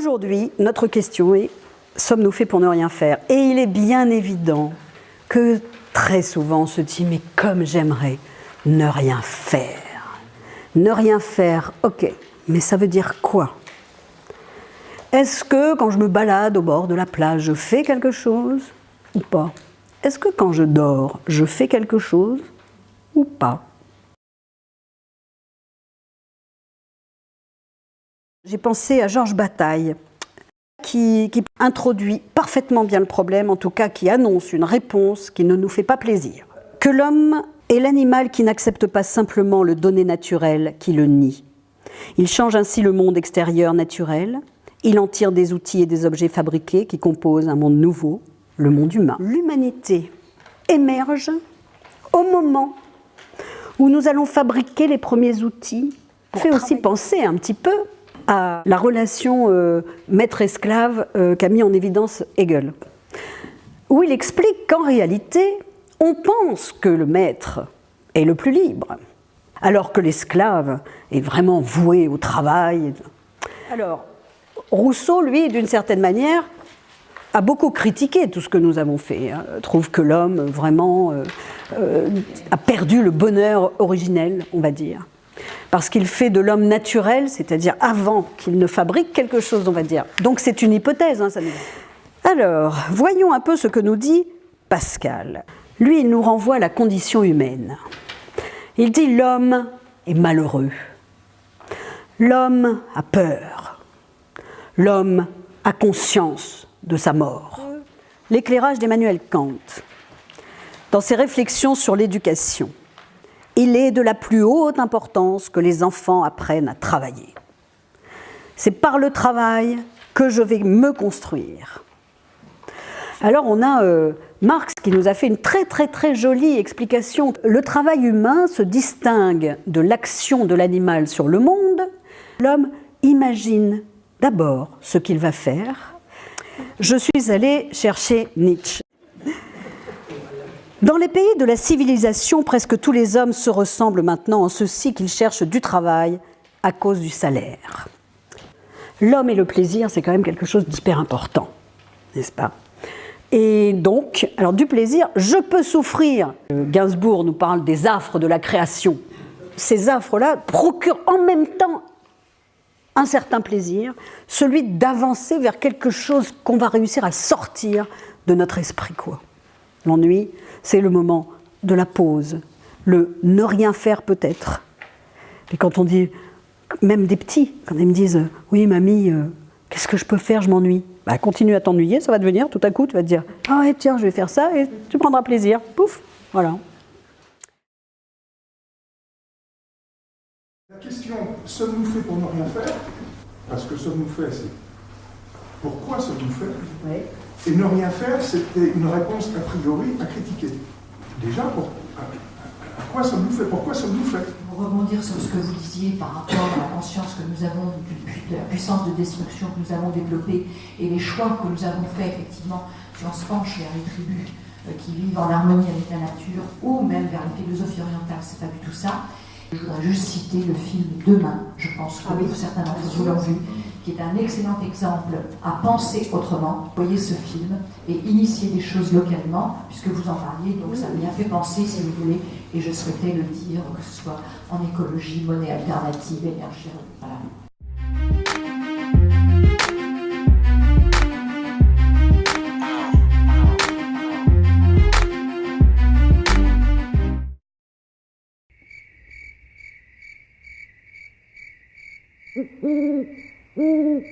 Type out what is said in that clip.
Aujourd'hui, notre question est « Sommes-nous faits pour ne rien faire ?» Et il est bien évident que très souvent on se dit « Mais comme j'aimerais ne rien faire !» Ne rien faire, ok, mais ça veut dire quoi? Est-ce que quand je me balade au bord de la plage, je fais quelque chose ou pas? Est-ce que quand je dors, je fais quelque chose ou pas? J'ai pensé à Georges Bataille, qui introduit parfaitement bien le problème, en tout cas qui annonce une réponse qui ne nous fait pas plaisir. Que l'homme est l'animal qui n'accepte pas simplement le donné naturel, qui le nie. Il change ainsi le monde extérieur naturel, il en tire des outils et des objets fabriqués qui composent un monde nouveau, le monde humain. L'humanité émerge au moment où nous allons fabriquer les premiers outils. Ça fait aussi penser un petit peu à la relation maître-esclave qu'a mis en évidence Hegel, où il explique qu'en réalité, on pense que le maître est le plus libre, alors que l'esclave est vraiment voué au travail. Alors, Rousseau, lui, d'une certaine manière, a beaucoup critiqué tout ce que nous avons fait, hein, trouve que l'homme vraiment a perdu le bonheur originel, on va dire, parce qu'il fait de l'homme naturel, c'est-à-dire avant qu'il ne fabrique quelque chose, on va dire. Donc c'est une hypothèse. Hein, ça nous... Alors, voyons un peu ce que nous dit Pascal. Lui, il nous renvoie à la condition humaine. Il dit « l'homme est malheureux, l'homme a peur, l'homme a conscience de sa mort ». L'éclairage d'Emmanuel Kant, dans ses réflexions sur l'éducation, il est de la plus haute importance que les enfants apprennent à travailler. C'est par le travail que je vais me construire. Alors on a Marx qui nous a fait une très jolie explication. Le travail humain se distingue de l'action de l'animal sur le monde. L'homme imagine d'abord ce qu'il va faire. Je suis allée chercher Nietzsche. Dans les pays de la civilisation, presque tous les hommes se ressemblent maintenant en ceci qu'ils cherchent du travail à cause du salaire. L'homme et le plaisir, c'est quand même quelque chose d'hyper important, n'est-ce pas? Et donc, alors du plaisir, je peux souffrir. Gainsbourg nous parle des affres de la création. Ces affres-là procurent en même temps un certain plaisir, celui d'avancer vers quelque chose qu'on va réussir à sortir de notre esprit, quoi. L'ennui, c'est le moment de la pause, le ne rien faire peut-être. Et quand on dit, même des petits, quand ils me disent « Oui, mamie, qu'est-ce que je peux faire, je m'ennuie ?» Bah, continue à t'ennuyer, ça va devenir, tout à coup, tu vas te dire « Ah ouais, tiens, je vais faire ça et tu prendras plaisir. » Pouf, voilà. La question « Sommes-nous faits pour ne rien faire ?» Parce que sommes-nous faits, c'est pourquoi sommes-nous faits? Oui. Et ne rien faire, c'était une réponse a priori à critiquer. Déjà, à quoi sommes-nous faits? Pourquoi sommes-nous faits? Pour rebondir sur ce que vous disiez par rapport à la conscience que nous avons, de la puissance de destruction que nous avons développée et les choix que nous avons faits, effectivement, si on se penche vers les tribus qui vivent en harmonie avec la nature ou même vers les philosophies orientales, c'est pas du tout ça. Je voudrais juste citer le film Demain, je pense que certains d'entre vous l'ont vu, qui est un excellent exemple à penser autrement. Voyez ce film et initier des choses localement, puisque vous en parliez, donc ça m'y a fait penser, si vous voulez, et je souhaitais le dire, que ce soit en écologie, monnaie alternative, énergie, voilà. Mm-hmm.